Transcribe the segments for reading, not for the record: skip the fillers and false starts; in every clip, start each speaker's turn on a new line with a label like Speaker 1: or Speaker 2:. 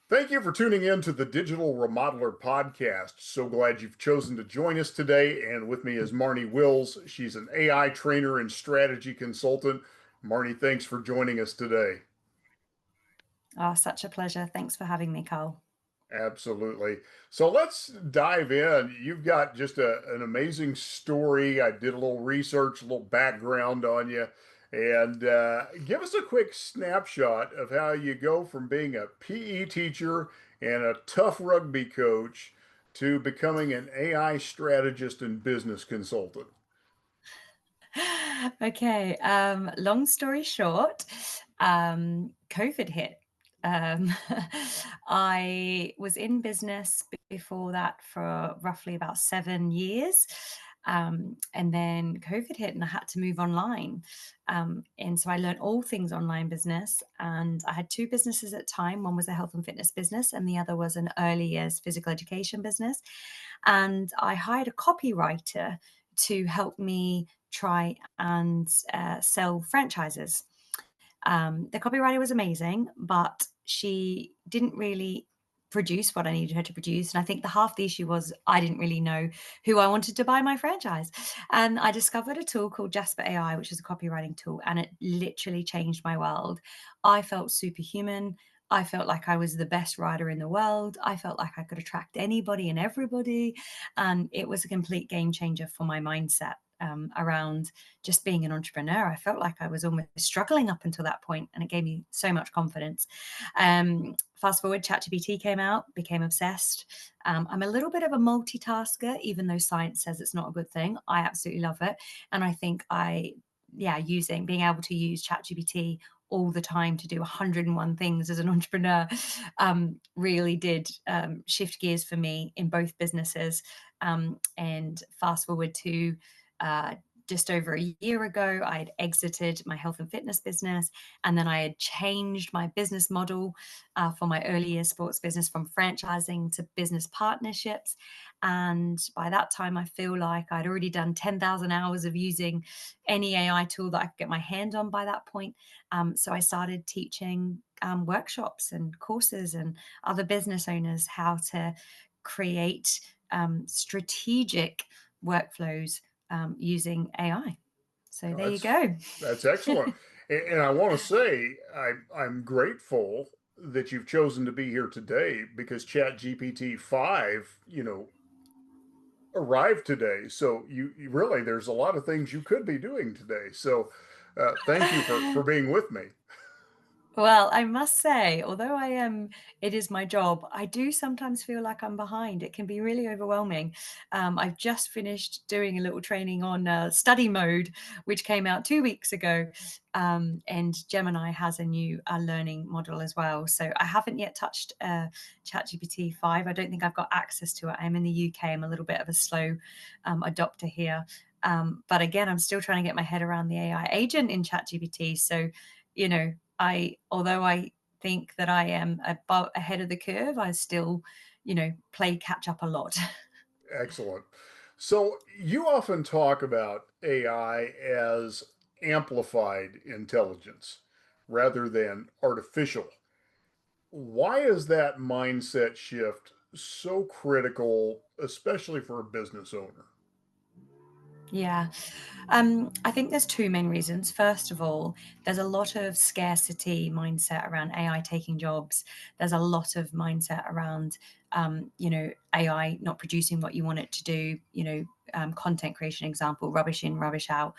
Speaker 1: Thank you for tuning in to the Digital Remodeler Podcast. So glad you've chosen to join us today. And with me is Marnie Wills. She's an AI trainer and strategy consultant. Marnie, thanks for joining us today.
Speaker 2: Oh, such a pleasure. Thanks for having me, Carl.
Speaker 1: Absolutely. So let's dive in. You've got just an amazing story. I did a little research, a little background on you, and give us a quick snapshot of how you go from being a PE teacher and a tough rugby coach to becoming an AI strategist and business consultant.
Speaker 2: Okay, long story short, COVID hit. Um, I was in business before that for roughly about 7 years. And then COVID hit and I had to move online. And so I learned all things online business. And I had two businesses at the time. One was a health and fitness business, and the other was an early years physical education business. And I hired a copywriter to help me try and sell franchises. The copywriter was amazing, but she didn't really produce what I needed her to produce. And I think the half the issue was I didn't really know who I wanted to buy my franchise. And I discovered a tool called Jasper AI, which is a copywriting tool, and it literally changed my world. I felt superhuman. I felt like I was the best writer in the world. I felt like I could attract anybody and everybody. And it was a complete game changer for my mindset around just being an entrepreneur. I felt like I was almost struggling up until that point, and it gave me so much confidence. Fast forward, ChatGPT came out, became obsessed. I'm a little bit of a multitasker, even though science says it's not a good thing. I absolutely love it. And I think being able to use ChatGPT all the time to do 101 things as an entrepreneur really did shift gears for me in both businesses. And fast forward to uh, just over a year ago, I had exited my health and fitness business, and then I had changed my business model for my early years sports business from franchising to business partnerships. And by that time, I feel like I'd already done 10,000 hours of using any AI tool that I could get my hand on by that point. So I started teaching workshops and courses and other business owners how to create strategic workflows using AI. So
Speaker 1: Now,
Speaker 2: there you go.
Speaker 1: that's excellent. And I want to say I'm grateful that you've chosen to be here today because ChatGPT 5, arrived today. So you really, there's a lot of things you could be doing today. So thank you for being with me.
Speaker 2: Well, I must say, although it is my job, I do sometimes feel like I'm behind. It can be really overwhelming. I've just finished doing a little training on study mode, which came out 2 weeks ago. And Gemini has a new learning model as well. So I haven't yet touched ChatGPT 5. I don't think I've got access to it. I'm in the UK. I'm a little bit of a slow adopter here. But again, I'm still trying to get my head around the AI agent in ChatGPT. So, although I think that I am about ahead of the curve, I still, play catch up a lot.
Speaker 1: Excellent. So you often talk about AI as amplified intelligence rather than artificial. Why is that mindset shift so critical, especially for a business owner?
Speaker 2: Yeah. I think there's two main reasons. First of all, there's a lot of scarcity mindset around AI taking jobs. There's a lot of mindset around, AI not producing what you want it to do. Content creation example, rubbish in, rubbish out.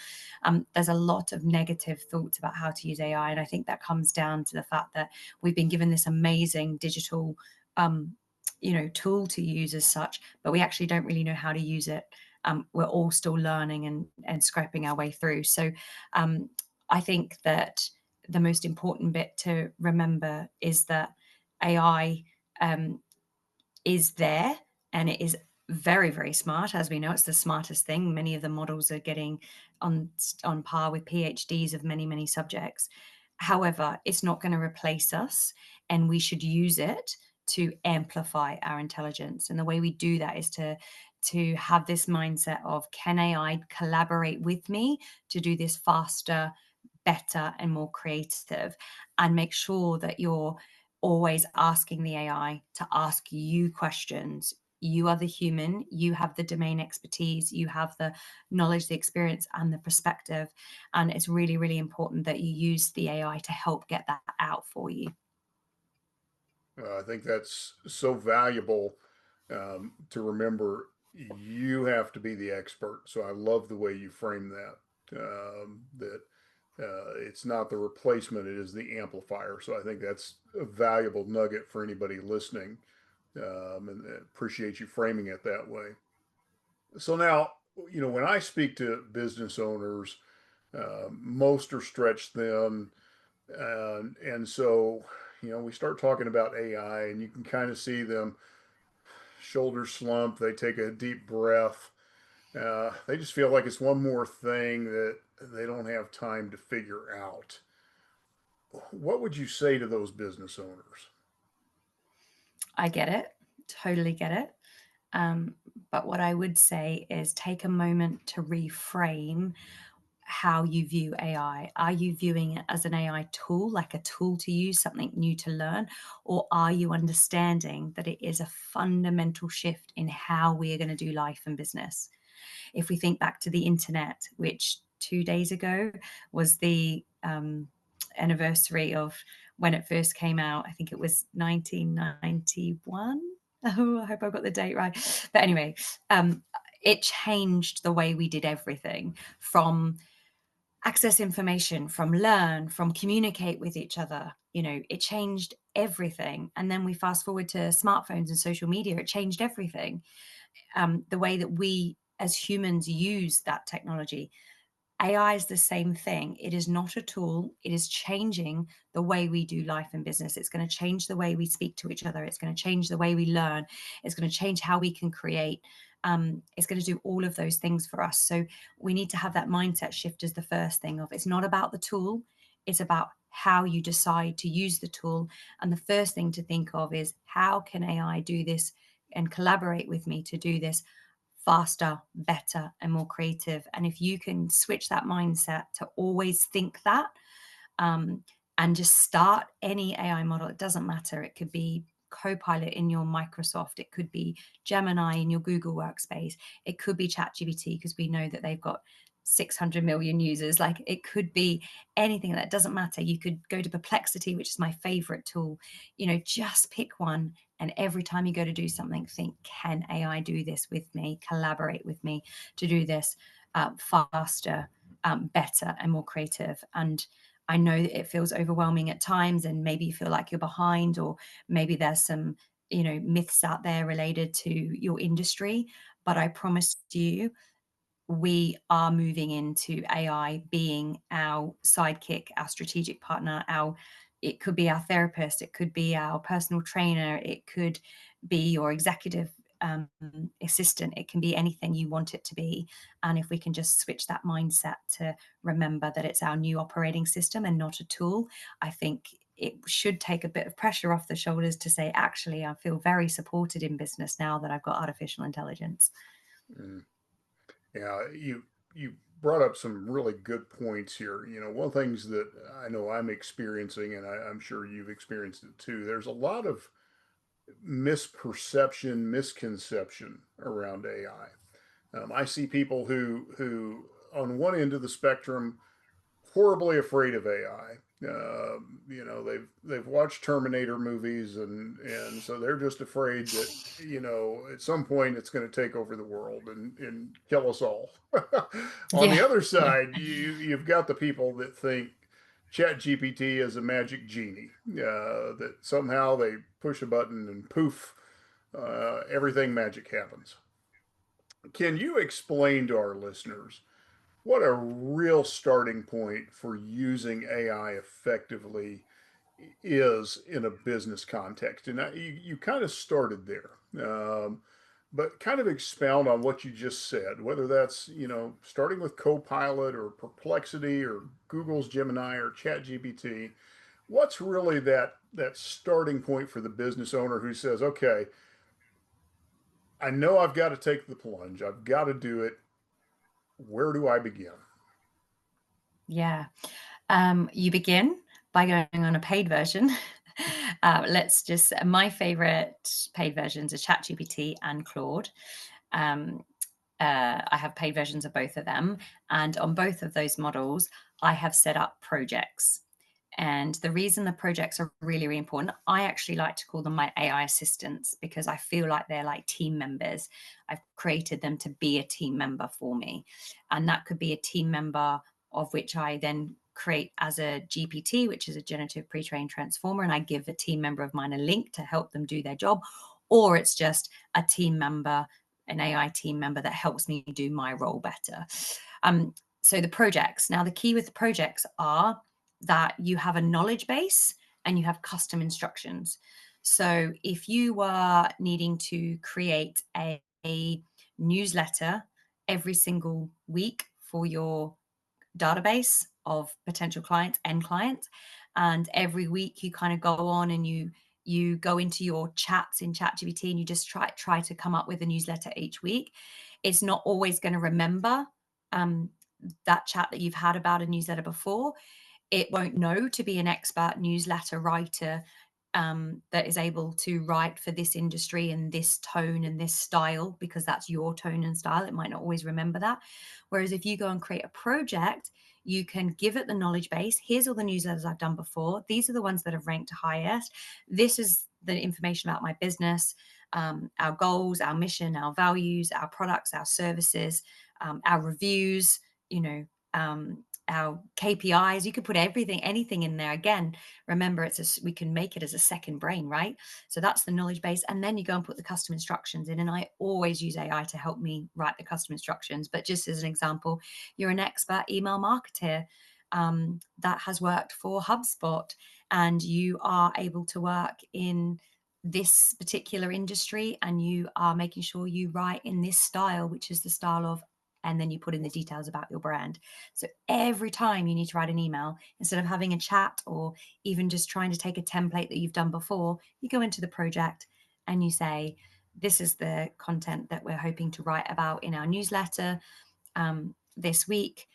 Speaker 2: There's a lot of negative thoughts about how to use AI, and I think that comes down to the fact that we've been given this amazing digital, tool to use as such, but we actually don't really know how to use it. We're all still learning and scraping our way through. So um, I think that the most important bit to remember is that AI is there, and it is very, very smart. As we know, it's the smartest thing. Many of the models are getting on on par with PhDs of many, many subjects. However, it's not going to replace us, and we should use it to amplify our intelligence. And the way we do that is to have this mindset of, can AI collaborate with me to do this faster, better, and more creative, and make sure that you're always asking the AI to ask you questions. You are the human, you have the domain expertise, you have the knowledge, the experience, and the perspective. And it's really, really important that you use the AI to help get that out for you.
Speaker 1: I think that's so valuable to remember. You have to be the expert. So I love the way you frame that. That it's not the replacement; it is the amplifier. So I think that's a valuable nugget for anybody listening, and appreciate you framing it that way. So now, when I speak to business owners, most are stretched thin, and so we start talking about AI, and you can kind of see them shoulders slump. They take a deep breath. They just feel like it's one more thing that they don't have time to figure out. What would you say to those business owners?
Speaker 2: I get it, totally get it. Um, but what I would say is take a moment to reframe how you view AI. Are you viewing it as an AI tool, like a tool to use, something new to learn? Or are you understanding that it is a fundamental shift in how we are going to do life and business? If we think back to the internet, which 2 days ago was the anniversary of when it first came out, I think it was 1991. Oh, I hope I got the date right. But anyway, it changed the way we did everything, from access information, from learn, from communicate with each other. It changed everything. And then we fast forward to smartphones and social media, it changed everything. The way that we as humans use that technology. AI is the same thing. It is not a tool. It is changing the way we do life and business. It's going to change the way we speak to each other. It's going to change the way we learn. It's going to change how we can create. It's going to do all of those things for us. So we need to have that mindset shift as the first thing of, it's not about the tool. It's about how you decide to use the tool. And the first thing to think of is, how can AI do this and collaborate with me to do this faster, better, and more creative? And if you can switch that mindset to always think that, um, and just start any AI model, it doesn't matter. It could be Copilot in your Microsoft, it could be Gemini in your Google Workspace, it could be ChatGPT, because we know that they've got 600 million users. Like, it could be anything. That doesn't matter. You could go to Perplexity, which is my favorite tool. Just pick one, and every time you go to do something, think, can AI do this with me, collaborate with me to do this faster, better, and more creative? And I know that it feels overwhelming at times, and maybe you feel like you're behind, or maybe there's some myths out there related to your industry. But I promise you, we are moving into AI being our sidekick, our strategic partner, it could be our therapist, it could be our personal trainer, it could be your executive assistant, it can be anything you want it to be. And if we can just switch that mindset to remember that it's our new operating system and not a tool, I think it should take a bit of pressure off the shoulders to say, actually, I feel very supported in business now that I've got artificial intelligence.
Speaker 1: Mm. Yeah, you brought up some really good points here. One of the things that I know I'm experiencing, and I'm sure you've experienced it too, there's a lot of misperception, misconception around AI. I see people who on one end of the spectrum, horribly afraid of AI. They've watched Terminator movies, and so they're just afraid that at some point it's going to take over the world and kill us all. On the
Speaker 2: Yeah,
Speaker 1: other
Speaker 2: yeah,
Speaker 1: side, you've got the people that think ChatGPT is a magic genie, that somehow they push a button and poof, everything magic happens. Can you explain to our listeners what a real starting point for using AI effectively is in a business context? And you kind of started there, but kind of expound on what you just said, whether that's, starting with Copilot or Perplexity or Google's Gemini or ChatGPT. What's really that starting point for the business owner who says, okay, I know I've got to take the plunge. I've got to do it. Where do I begin?
Speaker 2: yeah. You begin by going on a paid version. My favorite paid versions are ChatGPT and Claude. Um, I have paid versions of both of them. And on both of those models, I have set up projects. And the reason the projects are really, really important, I actually like to call them my AI assistants because I feel like they're like team members. I've created them to be a team member for me. And that could be a team member of which I then create as a GPT, which is a generative pre-trained transformer. And I give a team member of mine a link to help them do their job. Or it's just a team member, an AI team member that helps me do my role better. So the projects. Now, the key with the projects are that you have a knowledge base and you have custom instructions. So if you were needing to create a newsletter every single week for your database of potential clients, end clients, and every week you kind of go on and you go into your chats in ChatGPT and you just try to come up with a newsletter each week. It's not always going to remember um, that chat that you've had about a newsletter before. It won't know to be an expert newsletter writer that is able to write for this industry and this tone and this style, because that's your tone and style. It might not always remember that. Whereas if you go and create a project, you can give it the knowledge base. Here's all the newsletters I've done before. These are the ones that have ranked highest. This is the information about my business, our goals, our mission, our values, our products, our services, our reviews, you know, our KPIs. You could put everything, anything in there. Again, remember, we can make it as a second brain, right? So that's the knowledge base. And then you go and put the custom instructions in. And I always use AI to help me write the custom instructions. But just as an example, you're an expert email marketer that has worked for HubSpot, and you are able to work in this particular industry, and you are making sure you write in this style, which is the style of, and then you put in the details about your brand. So every time you need to write an email, instead of having a chat or even just trying to take a template that you've done before, you go into the project and you say, this is the content that we're hoping to write about in our newsletter this week.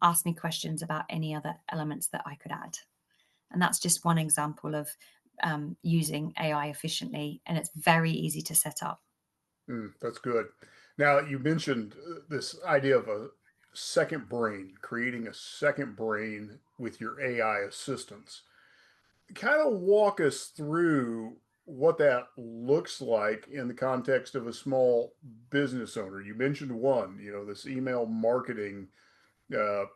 Speaker 2: Ask me questions about any other elements that I could add. And that's just one example of using AI efficiently, and it's very easy to set up.
Speaker 1: That's good. Now, you mentioned this idea of a second brain, creating a second brain with your AI assistants. Kind of walk us through what that looks like in the context of a small business owner. You mentioned one, this email marketing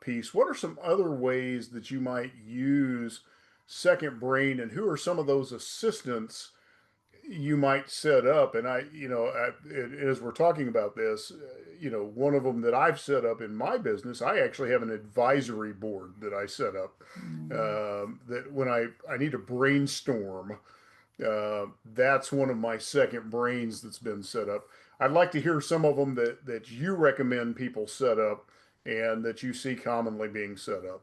Speaker 1: piece. What are some other ways that you might use second brain, and who are some of those assistants you might set up? And as we're talking about this, one of them that I've set up in my business, I actually have an advisory board that I set up,
Speaker 2: Mm.
Speaker 1: that when I need to brainstorm, that's one of my second brains that's been set up. I'd like to hear some of them that you recommend people set up and that you see commonly being set up.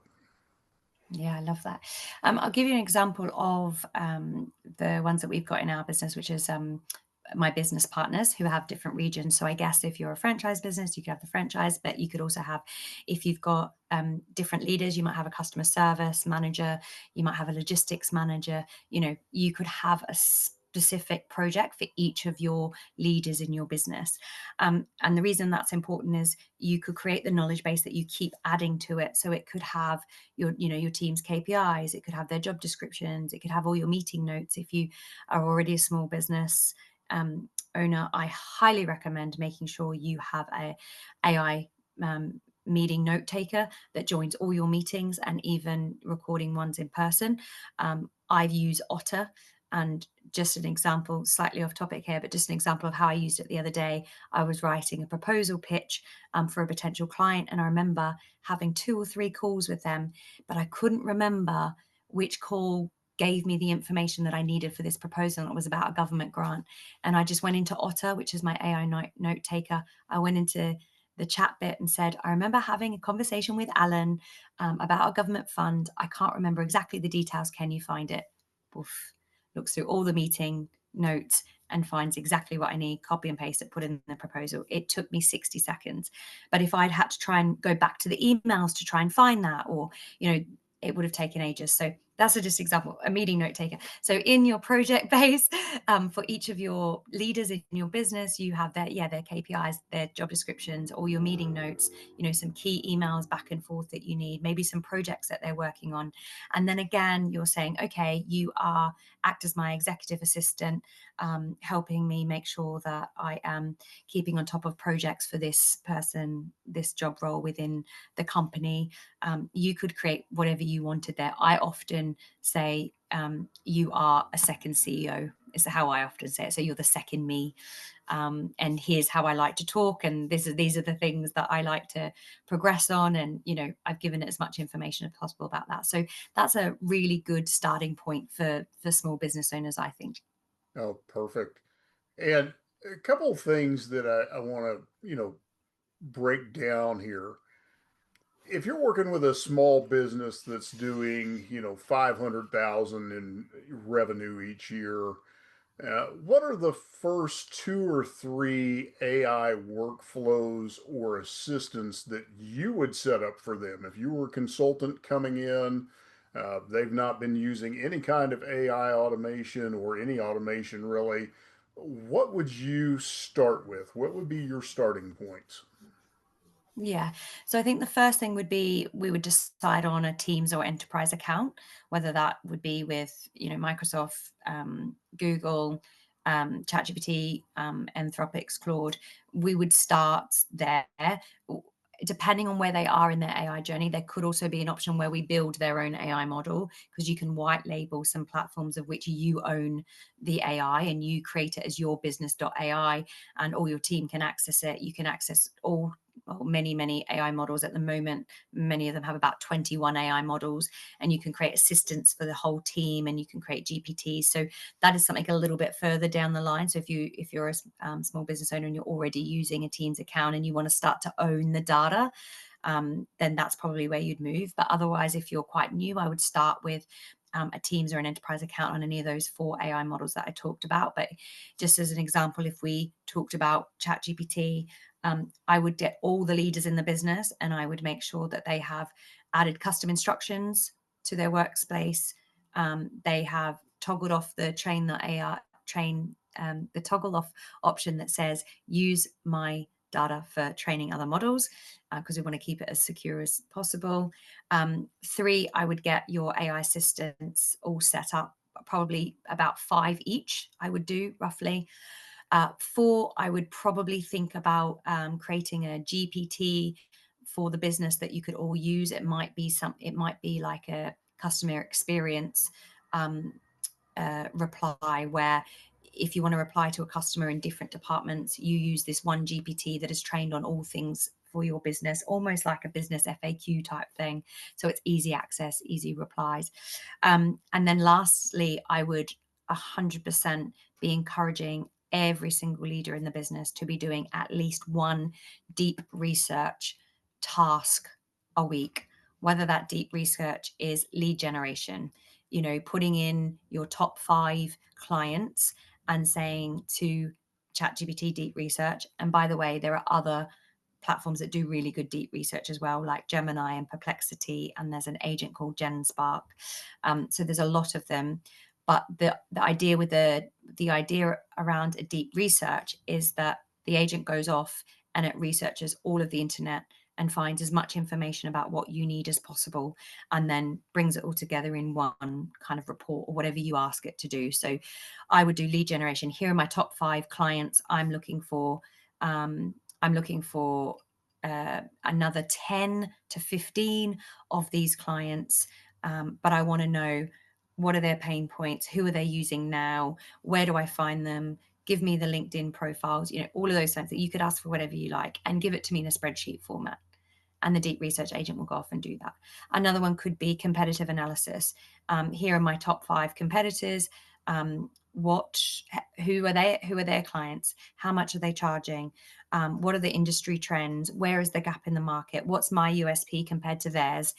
Speaker 2: Yeah, I love that. I'll give you an example of the ones that we've got in our business, which is my business partners who have different regions. So I guess if you're a franchise business, you could have the franchise, but you could also have, if you've got different leaders, you might have a customer service manager, you might have a logistics manager. You could have a specific project for each of your leaders in your business. And the reason that's important is you could create the knowledge base that you keep adding to it. So it could have your team's KPIs, it could have their job descriptions, it could have all your meeting notes. If you are already a small business owner, I highly recommend making sure you have a AI meeting note taker that joins all your meetings and even recording ones in person. I've used Otter. And just an example, slightly off topic here, but just an example of how I used it the other day. I was writing a proposal pitch for a potential client, and I remember having 2 or 3 calls with them, but I couldn't remember which call gave me the information that I needed for this proposal. It was about a government grant. And I just went into Otter, which is my AI note taker. I went into the chat bit and said, I remember having a conversation with Alan about a government fund. I can't remember exactly the details. Can you find it? Oof. Looks through all the meeting notes and finds exactly what I need, copy and paste it, put in the proposal. It took me 60 seconds. But if I'd had to try and go back to the emails to try and find that, or, it would have taken ages. So That's a just example, a meeting note taker. So in your project base, for each of your leaders in your business, you have their KPIs, their job descriptions, all your meeting notes, some key emails back and forth that you need, maybe some projects that they're working on. And then again, you're saying, okay, act as my executive assistant, helping me make sure that I am keeping on top of projects for this person, this job role within the company. You could create whatever you wanted there. I often say, you are a second CEO, is how I often say it. So you're the second me. And here's how I like to talk. And these are the things that I like to progress on. And, I've given it as much information as possible about that. So that's a really good starting point for small business owners, I think.
Speaker 1: Oh, perfect. And a couple of things that I want to, break down here. If you're working with a small business that's doing, 500,000 in revenue each year, what are the first two or three AI workflows or assistants that you would set up for them? If you were a consultant coming in, they've not been using any kind of AI automation or any automation really, what would you start with? What would be your starting points?
Speaker 2: Yeah. So I think the first thing would be we would decide on a Teams or enterprise account, whether that would be with, Microsoft, Google, ChatGPT, Anthropic's Claude. We would start there. Depending on where they are in their AI journey, there could also be an option where we build their own AI model, because you can white label some platforms of which you own the AI and you create it as your business.ai, and all your team can access it. You can access many AI models at the moment. Many of them have about 21 AI models, and you can create assistants for the whole team, and you can create GPTs. So that is something a little bit further down the line. So if you're a small business owner and you're already using a Teams account and you want to start to own the data, then that's probably where you'd move. But otherwise, if you're quite new, I would start with a Teams or an enterprise account on any of those 4 AI models that I talked about. But just as an example, if we talked about ChatGPT, I would get all the leaders in the business and I would make sure that they have added custom instructions to their workspace. They have toggled off the the toggle off option that says use my data for training other models, because we want to keep it as secure as possible. 3, I would get your AI assistants all set up, probably about 5 each, I would do roughly. 4, I would probably think about creating a GPT for the business that you could all use. It might be like a customer experience um, reply, where if you want to reply to a customer in different departments, you use this one GPT that is trained on all things for your business, almost like a business FAQ type thing. So it's easy access, easy replies. And then lastly, I would 100% be encouraging every single leader in the business to be doing at least one deep research task a week, whether that deep research is lead generation, putting in your top 5 clients and saying to ChatGPT deep research. And by the way, there are other platforms that do really good deep research as well, like Gemini and Perplexity, and there's an agent called GenSpark. So there's a lot of them. But the idea with the idea around a deep research is that the agent goes off and it researches all of the internet and finds as much information about what you need as possible, and then brings it all together in one kind of report or whatever you ask it to do. So I would do lead generation. Here are my top 5 clients. I'm looking for another 10 to 15 of these clients, but I want to know, what are their pain points? Who are they using now? Where do I find them? Give me the LinkedIn profiles, all of those things that you could ask for whatever you like, and give it to me in a spreadsheet format. And the deep research agent will go off and do that. Another one could be competitive analysis. Here are my top 5 competitors. Who are their clients? How much are they charging? What are the industry trends? Where is the gap in the market? What's my USP compared to theirs?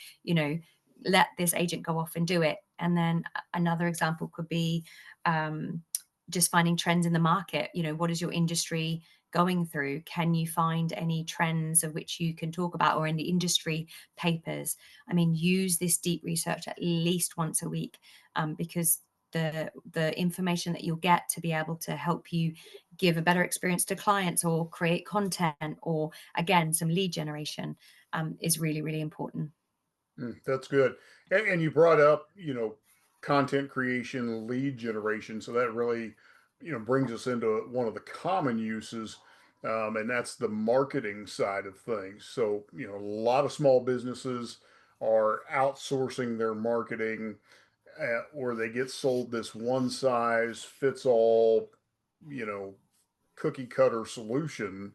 Speaker 2: Let this agent go off and do it. And then another example could be just finding trends in the market. What is your industry going through? Can you find any trends of which you can talk about, or in the industry papers? I mean, use this deep research at least once a week, because the information that you'll get to be able to help you give a better experience to clients, or create content, or again some lead generation, is really, really important.
Speaker 1: That's good. And you brought up, content creation, lead generation. So that really, brings us into one of the common uses, and that's the marketing side of things. So, a lot of small businesses are outsourcing their marketing, or they get sold this one size fits all, you know, cookie cutter solution.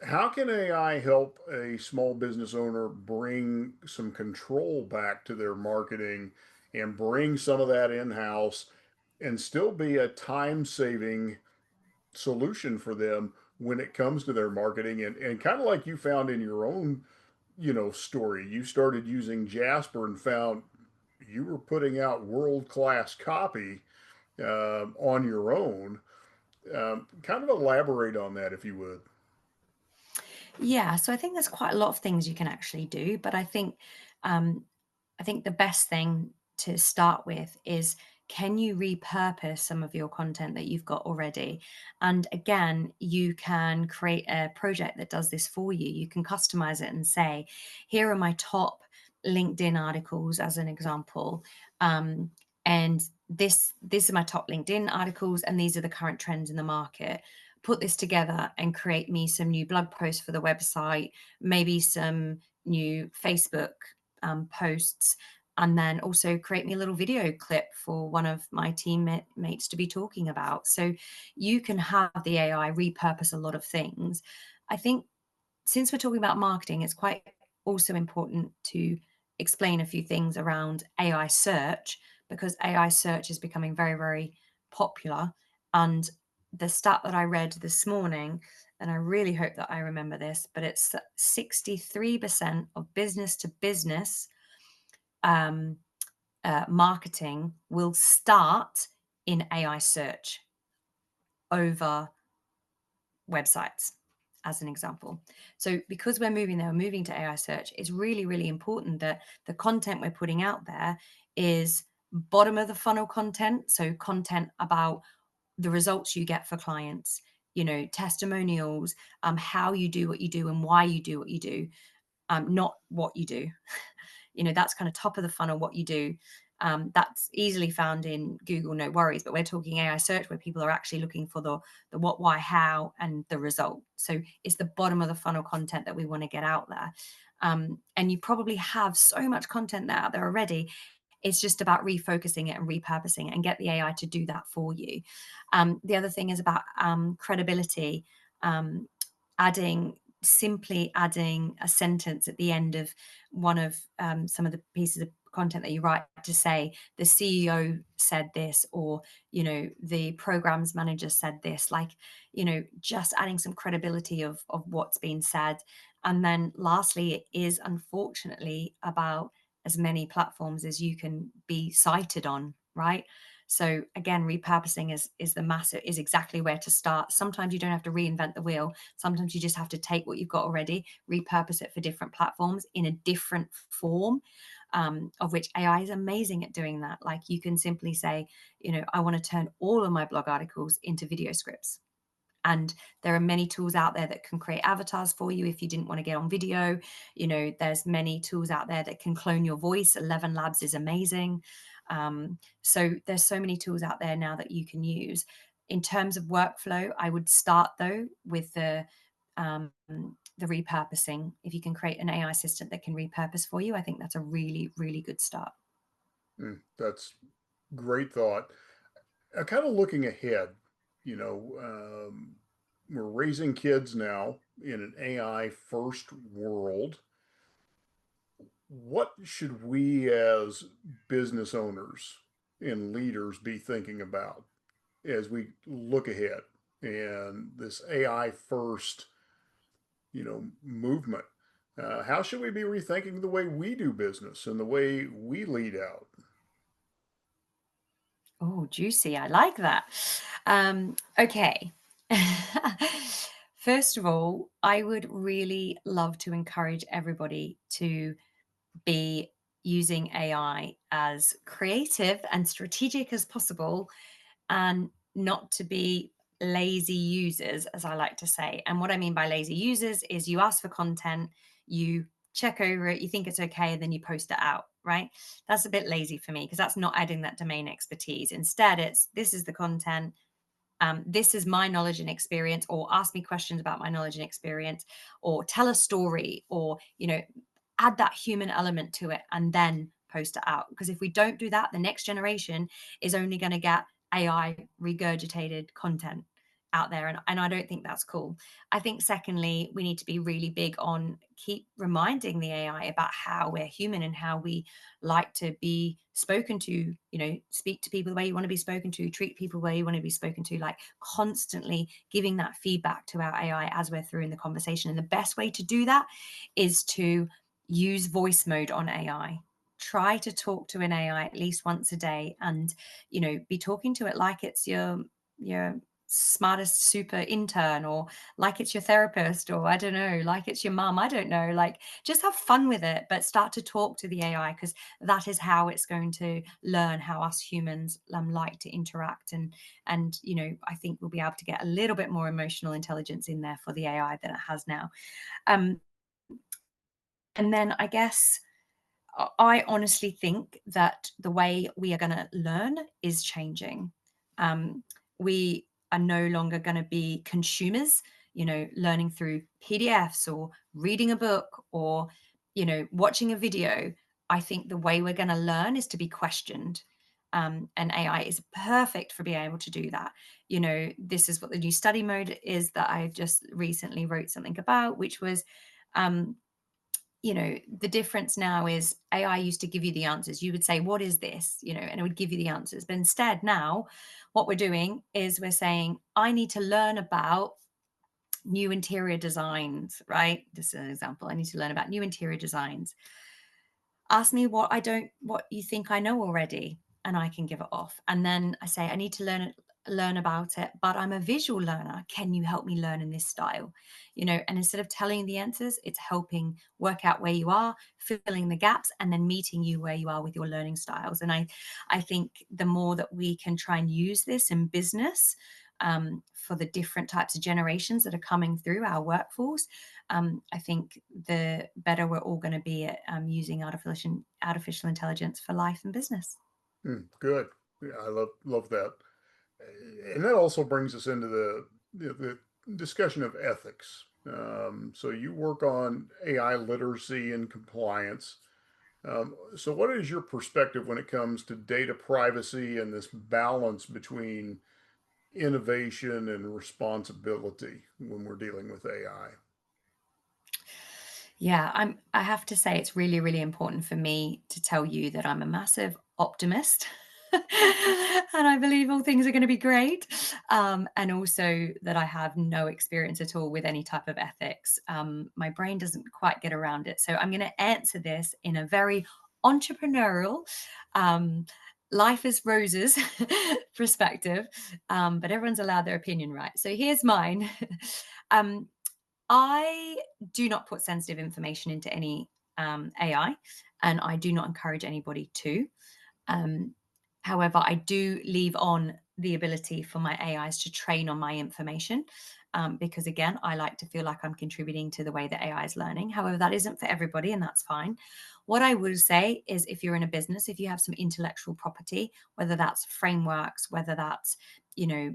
Speaker 1: How can AI help a small business owner bring some control back to their marketing and bring some of that in house and still be a time saving solution for them when it comes to their marketing? And kind of like you found in your own, story, you started using Jasper and found you were putting out world class copy on your own. Kind of elaborate on that if you would.
Speaker 2: Yeah, so I think there's quite a lot of things you can actually do, but um, I think the best thing to start with is, can you repurpose some of your content that you've got already? And again, you can create a project that does this for you. You can customize it and say, here are my top LinkedIn articles as an example. Um, and this are my top LinkedIn articles, and these are the current trends in the market. Put this together and create me some new blog posts for the website, maybe some new Facebook posts, and then also create me a little video clip for one of my teammates to be talking about. So you can have the AI repurpose a lot of things. I think, since we're talking about marketing, it's quite also important to explain a few things around AI search, because AI search is becoming very, very popular. And the stat that I read this morning, and I really hope that I remember this, but it's 63% of business to business um, marketing will start in AI search over websites, as an example. So because we're moving there, we're moving to AI search, it's really, really important that the content we're putting out there is bottom of the funnel content. So content about the results you get for clients, testimonials, how you do what you do and why you do what you do, not what you do. That's kind of top of the funnel, what you do. That's easily found in Google, no worries. But we're talking AI search, where people are actually looking for the what, why, how, and the result. So it's the bottom of the funnel content that we want to get out there. And you probably have so much content out there already. It's just about refocusing it and repurposing it, and get the AI to do that for you. The other thing is about credibility. Um, Simply adding a sentence at the end of one of some of the pieces of content that you write, to say the CEO said this, or the programs manager said this, like, just adding some credibility of what's been said. And then lastly, it is unfortunately about as many platforms as you can be cited on, right? So again, repurposing is exactly where to start. Sometimes you don't have to reinvent the wheel. Sometimes you just have to take what you've got already, repurpose it for different platforms in a different form, of which AI is amazing at doing that. Like, you can simply say, I want to turn all of my blog articles into video scripts. And there are many tools out there that can create avatars for you if you didn't want to get on video. There's many tools out there that can clone your voice. 11 Labs is amazing. So there's so many tools out there now that you can use. In terms of workflow, I would start though with the repurposing. If you can create an AI assistant that can repurpose for you, I think that's a really, really good start.
Speaker 1: That's great thought. Kind of looking ahead, we're raising kids now in an AI first world. What should we as business owners and leaders be thinking about as we look ahead and this AI first, movement? How should we be rethinking the way we do business and the way we lead out?
Speaker 2: Oh, juicy. I like that. Okay. First of all, I would really love to encourage everybody to be using AI as creative and strategic as possible, and not to be lazy users, as I like to say. And what I mean by lazy users is you ask for content, you check over it, you think it's okay, and then you post it out, right? That's a bit lazy for me because that's not adding that domain expertise. Instead, it's this is the content, this is my knowledge and experience, or ask me questions about my knowledge and experience, or tell a story, or add that human element to it, and then post it out. Because if we don't do that, the next generation is only going to get AI regurgitated content out there, and I don't think that's cool. I think secondly, we need to be really big on keep reminding the AI about how we're human and how we like to be spoken to, speak to people the way you want to be spoken to, treat people the way you want to be spoken to, like constantly giving that feedback to our AI as we're through in the conversation. And the best way to do that is to use voice mode on AI. Try to talk to an AI at least once a day, and be talking to it like it's your smartest super intern, or like it's your therapist, or I don't know, like it's your mum. I don't know, like just have fun with it, but start to talk to the AI, because that is how it's going to learn how us humans like to interact. And I think we'll be able to get a little bit more emotional intelligence in there for the AI than it has now. um and then I guess I honestly think that the way we are going to learn is changing. We are no longer going to be consumers, learning through PDFs or reading a book or, watching a video. I think the way we're going to learn is to be questioned. And AI is perfect for being able to do that. This is what the new study mode is that I just recently wrote something about, which was, um, the difference now is AI used to give you the answers. You would say, "What is this?" And it would give you the answers. But instead, now what we're doing is we're saying, "I need to learn about new interior designs," right? This is an example. I need to learn about new interior designs. Ask me what you think I know already, and I can give it off. And then I say, I need to learn about it, but I'm a visual learner. Can you help me learn in this style? And instead of telling the answers, it's helping work out where you are, filling the gaps, and then meeting you where you are with your learning styles. And I think the more that we can try and use this in business, for the different types of generations that are coming through our workforce, I think the better we're all going to be at using artificial intelligence for life and business.
Speaker 1: Good. Yeah, I love that. And that also brings us into the discussion of ethics. So you work on AI literacy and compliance. So what is your perspective when it comes to data privacy and this balance between innovation and responsibility when we're dealing with AI?
Speaker 2: Yeah, I have to say it's really, really important for me to tell you that I'm a massive optimist. And I believe all things are going to be great. And also that I have no experience at all with any type of ethics. My brain doesn't quite get around it. So I'm going to answer this in a very entrepreneurial, um, life is roses perspective, but everyone's allowed their opinion, right? So here's mine. um, I do not put sensitive information into any AI, and I do not encourage anybody to. Um, However, I do leave on the ability for my AIs to train on my information, because, again, I like to feel like I'm contributing to the way that AI is learning. However, that isn't for everybody, and that's fine. What I would say is if you're in a business, if you have some intellectual property, whether that's frameworks, whether that's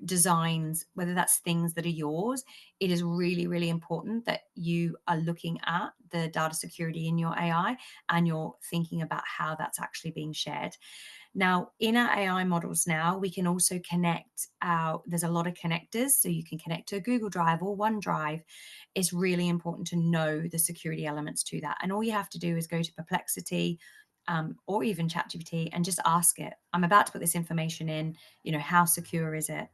Speaker 2: designs, whether that's things that are yours, it is really, really important that you are looking at the data security in your AI, and you're thinking about how that's actually being shared. Now, in our AI models now, we can also connect there's a lot of connectors. So you can connect to Google Drive or OneDrive. It's really important to know the security elements to that. And all you have to do is go to Perplexity, or even ChatGPT, and just ask it, I'm about to put this information in, how secure is it?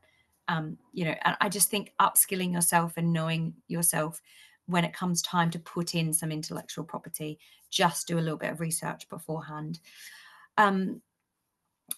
Speaker 2: And I just think upskilling yourself and knowing yourself when it comes time to put in some intellectual property, just do a little bit of research beforehand. Um,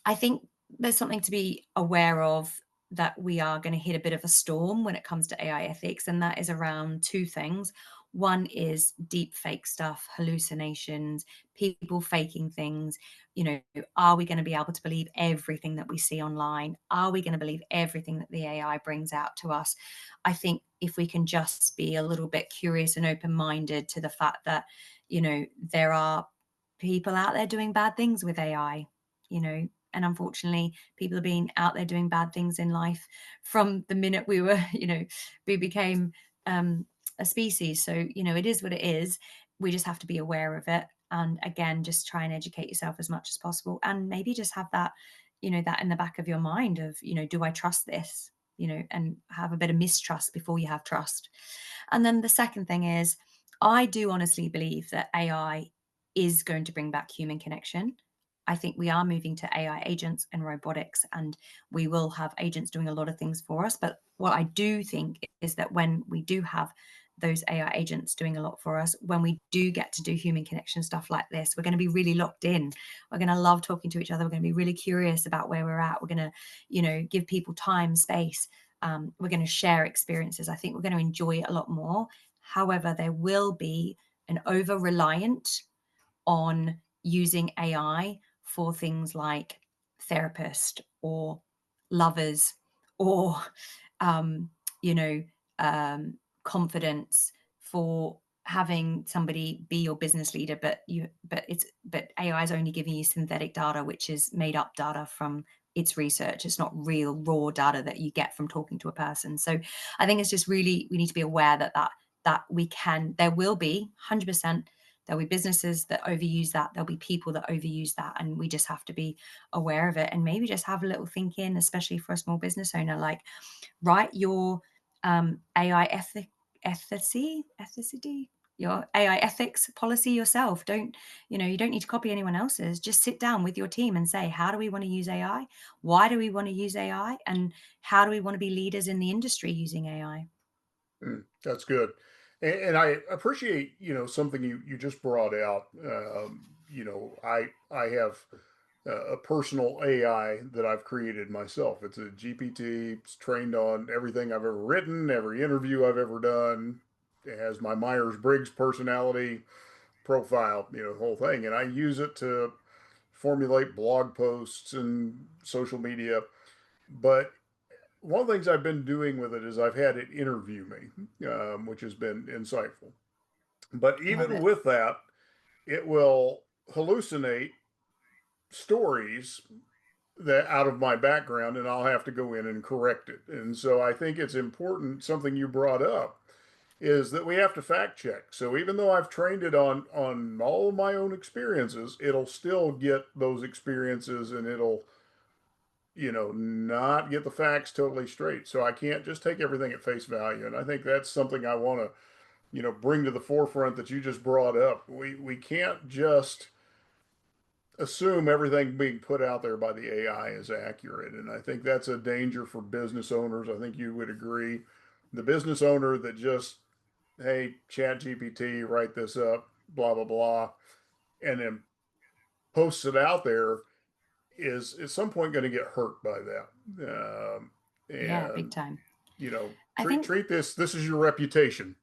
Speaker 2: I think there's something to be aware of, that we are going to hit a bit of a storm when it comes to AI ethics, and that is around two things. One is deep fake stuff, hallucinations, people faking things. You know, are we going to be able to believe everything that we see online? Are we going to believe everything that the AI brings out to us? I think if we can just be a little bit curious and open minded to the fact that, there are people out there doing bad things with AI, and unfortunately people are being out there doing bad things in life from the minute we were we became um a species. So it is what it is. We just have to be aware of it, and again, just try and educate yourself as much as possible, and maybe just have that that in the back of your mind of, do I trust this? And have a bit of mistrust before you have trust. And then the second thing is, I do honestly believe that AI is going to bring back human connection. I think we are moving to AI agents and robotics, and we will have agents doing a lot of things for us. But what I do think is that when we do have those AI agents doing a lot for us, when we do get to do human connection stuff like this, we're going to be really locked in. We're going to love talking to each other. We're going to be really curious about where we're at. We're going to, give people time, space. We're going to share experiences. I think we're going to enjoy it a lot more. However, there will be an over reliant on using AI for things like therapist or lovers or um, you know confidence, for having somebody be your business leader, but AI is only giving you synthetic data, which is made up data from its research. It's not real raw data that you get from talking to a person. So I think it's just really, we need to be aware that we can, there will be 100%, there'll be businesses that overuse that, there'll be people that overuse that, and we just have to be aware of it, and maybe just have a little think in, especially for a small business owner, like write your AI ethicity, your AI ethics policy yourself. Don't, you don't need to copy anyone else's. Just sit down with your team and say, how do we want to use AI? Why do we want to use AI? And how do we want to be leaders in the industry using AI?
Speaker 1: That's good. And I appreciate, something you just brought out. I have a personal AI that I've created myself. It's a GPT. It's trained on everything I've ever written, every interview I've ever done. It has my Myers Briggs personality profile, the whole thing. And I use it to formulate blog posts and social media. But one of the things I've been doing with it is I've had it interview me, which has been insightful. But
Speaker 2: Love
Speaker 1: even
Speaker 2: it.
Speaker 1: with that, it will hallucinate stories that out of my background, and I'll have to go in and correct it. And so I think it's important. Something you brought up is that we have to fact check. So even though I've trained it on all of my own experiences, it'll still get those experiences, and it'll not get the facts totally straight. So I can't just take everything at face value. And I think that's something I want to, bring to the forefront that you just brought up. We can't just assume everything being put out there by the AI is accurate. And I think that's a danger for business owners. I think you would agree. The business owner that just, hey, ChatGPT, write this up, blah, blah, blah, and then posts it out there is at some point going to get hurt by that.
Speaker 2: Yeah, big
Speaker 1: And
Speaker 2: time. I
Speaker 1: treat
Speaker 2: think
Speaker 1: treat this is your reputation.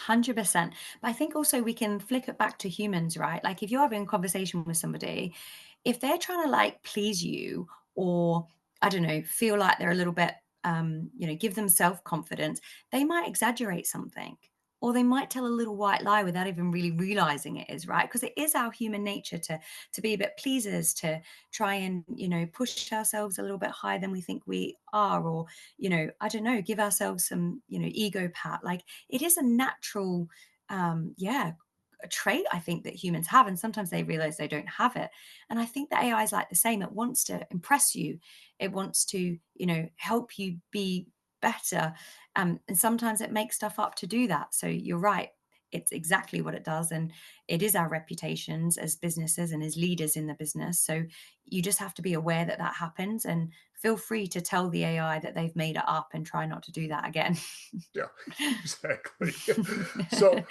Speaker 2: 100%. But I think also we can flick it back to humans, right? Like if you're having a conversation with somebody, if they're trying to like please you, or I don't know, feel like they're a little bit, give them self confidence, they might exaggerate something. Or they might tell a little white lie without even really realizing it is, right? Because it is our human nature to be a bit pleasers, to try and push ourselves a little bit higher than we think we are, or I don't know, give ourselves some ego pat. Like it is a natural, yeah, a trait I think that humans have, and sometimes they realize they don't have it. And I think that AI is like the same. It wants to impress you. It wants to, help you be better. And sometimes it makes stuff up to do that. So you're right. It's exactly what it does. And it is our reputations as businesses and as leaders in the business. So you just have to be aware that that happens, and feel free to tell the AI that they've made it up and try not to do that again.
Speaker 1: Yeah, exactly. So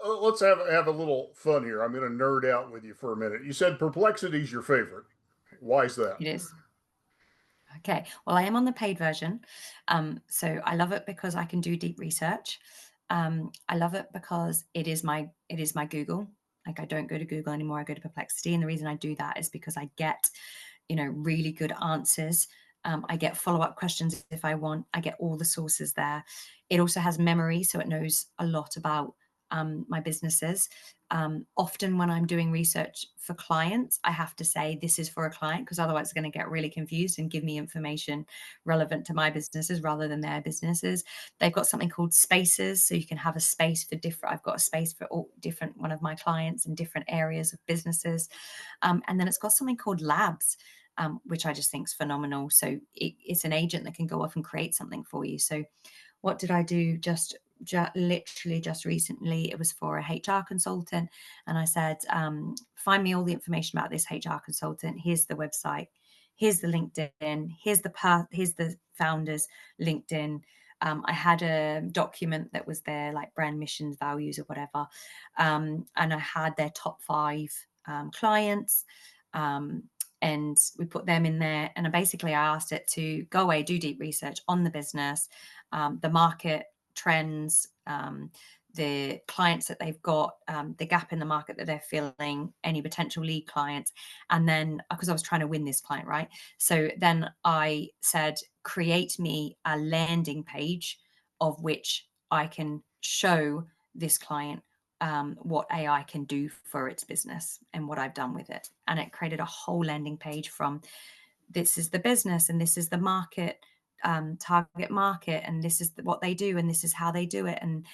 Speaker 1: let's have a little fun here. I'm going to nerd out with you for a minute. You said Perplexity is your favorite. Why is that?
Speaker 2: It is. Okay, well, I am on the paid version. So I love it because I can do deep research. I love it because it is my Google. Like I don't go to Google anymore. I go to Perplexity, and the reason I do that is because I get, really good answers. I get follow up questions if I want. I get all the sources there. It also has memory, so it knows a lot about my businesses. Often, when I'm doing research for clients, I have to say this is for a client because otherwise it's going to get really confused and give me information relevant to my businesses rather than their businesses. They've got something called spaces, so you can have a space for different. I've got a space for all different one of my clients in different areas of businesses, and then it's got something called labs. Which I just think is phenomenal. So it's an agent that can go off and create something for you. So what did I do literally just recently? It was for a HR consultant, and I said, find me all the information about this HR consultant. Here's the website, here's the LinkedIn, here's the founder's LinkedIn. I had a document that was their like brand missions, values, or whatever, and I had their top 5 clients. Um, and we put them in there, and basically I asked it to go away, do deep research on the business, the market trends, the clients that they've got, the gap in the market that they're filling, any potential lead clients. And then, because I was trying to win this client, right? So then I said, create me a landing page of which I can show this client what AI can do for its business and what I've done with it. And it created a whole landing page from this is the business and this is the market, target market, and this is what they do and this is how they do it, and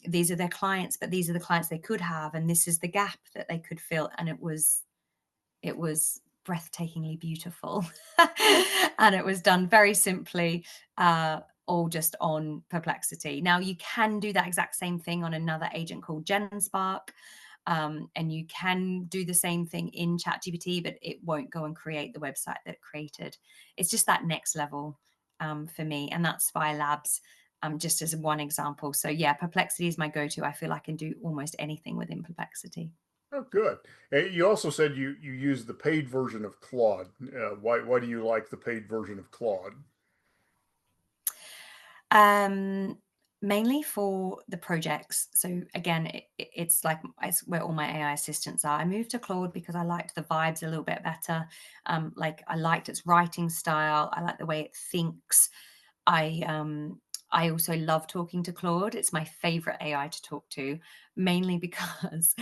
Speaker 2: these are their clients, but these are the clients they could have, and this is the gap that they could fill. And it was breathtakingly beautiful. And it was done very simply, all just on Perplexity. Now you can do that exact same thing on another agent called GenSpark. And you can do the same thing in ChatGPT, but it won't go and create the website that it created. It's just that next level, for me, and that's via labs. Just as one example. So yeah, Perplexity is my go-to. I feel I can do almost anything within Perplexity.
Speaker 1: Oh, good. You also said you use the paid version of Claude. Why do you like the paid version of Claude?
Speaker 2: Um, Mainly for the projects. So again, it's like it's where all my AI assistants are. I moved to Claude because I liked the vibes a little bit better. Like I liked its writing style. I like the way it thinks. I also love talking to Claude. It's my favorite AI to talk to, mainly because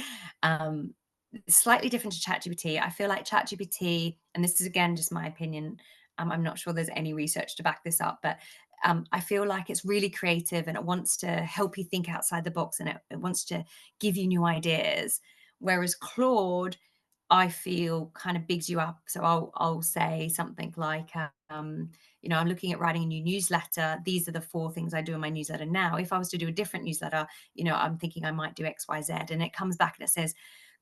Speaker 2: it's slightly different to ChatGPT. I feel like ChatGPT, and this is again just my opinion. I'm not sure there's any research to back this up, but I feel like it's really creative and it wants to help you think outside the box, and it wants to give you new ideas. Whereas Claude, I feel kind of bigs you up. So I'll say something like, I'm looking at writing a new newsletter. These are the 4 things I do in my newsletter now. If I was to do a different newsletter, I'm thinking I might do X, Y, Z. And it comes back and it says,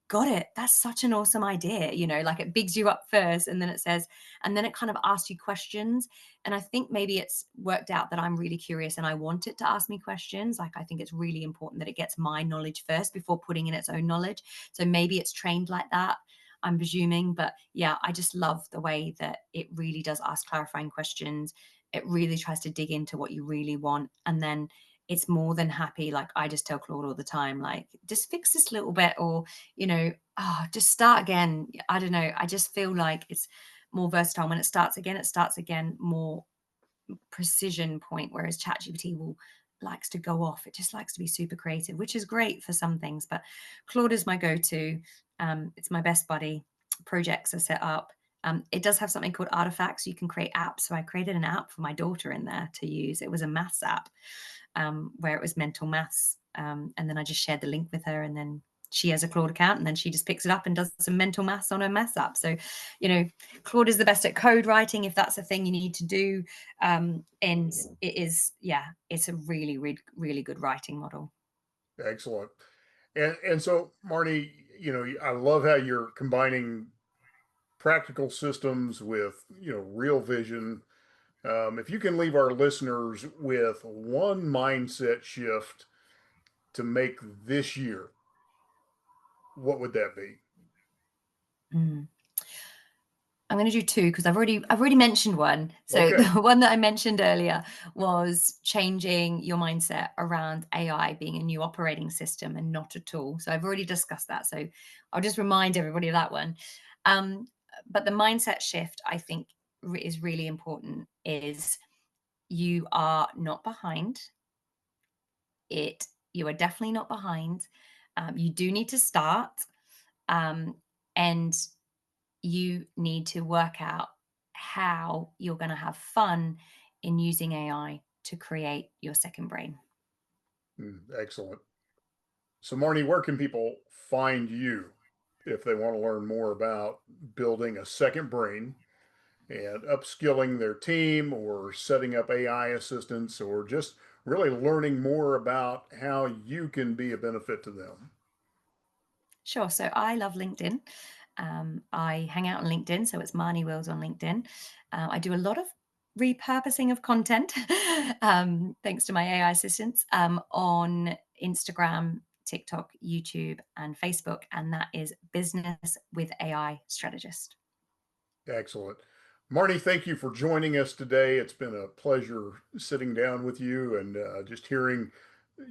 Speaker 2: got it. That's such an awesome idea. Like it bigs you up first, and then it says, and then it kind of asks you questions. And I think maybe it's worked out that I'm really curious and I want it to ask me questions. Like I think it's really important that it gets my knowledge first before putting in its own knowledge. So maybe it's trained like that, I'm presuming. But yeah, I just love the way that it really does ask clarifying questions. It really tries to dig into what you really want. And then it's more than happy. Like I just tell Claude all the time, like, just fix this little bit, or, just start again. I don't know. I just feel like it's more versatile. When it starts again more precision point, whereas ChatGPT will likes to go off. It just likes to be super creative, which is great for some things. But Claude is my go-to. It's my best buddy. Projects are set up. It does have something called artifacts. You can create apps. So I created an app for my daughter in there to use. It was a maths app, where it was mental maths. And then I just shared the link with her, and then she has a Claude account, and then she just picks it up and does some mental maths on her maths app. So, Claude is the best at code writing if that's a thing you need to do. And it is, yeah, it's a really, really, really good writing model.
Speaker 1: Excellent. And so, Marnie, I love how you're combining practical systems with real vision. If you can leave our listeners with one mindset shift to make this year, what would that be?
Speaker 2: Mm. I'm going to do two because I've already mentioned one. So the
Speaker 1: Okay.
Speaker 2: one that I mentioned earlier was changing your mindset around AI being a new operating system and not a tool. So I've already discussed that. So I'll just remind everybody of that one. Um, but the mindset shift, I think, is really important. Is you are not behind it. You are definitely not behind. You do need to start, um, and you need to work out how you're going to have fun in using AI to create your second brain.
Speaker 1: Excellent. So, Marnie, where can people find you if they want to learn more about building a second brain and upskilling their team or setting up AI assistants or just really learning more about how you can be a benefit to them?
Speaker 2: Sure. So I love LinkedIn. I hang out on LinkedIn. So it's Marnie Wills on LinkedIn. I do a lot of repurposing of content, thanks to my AI assistants, on Instagram, TikTok, YouTube, and Facebook. And that is Business with AI Strategist.
Speaker 1: Excellent. Marnie, thank you for joining us today. It's been a pleasure sitting down with you and just hearing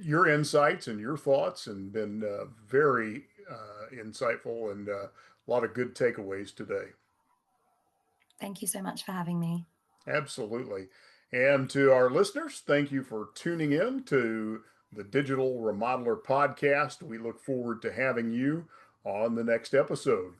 Speaker 1: your insights and your thoughts, and been very insightful and a lot of good takeaways today.
Speaker 2: Thank you so much for having me.
Speaker 1: Absolutely. And to our listeners, thank you for tuning in to the Digital Remodeler Podcast. We look forward to having you on the next episode.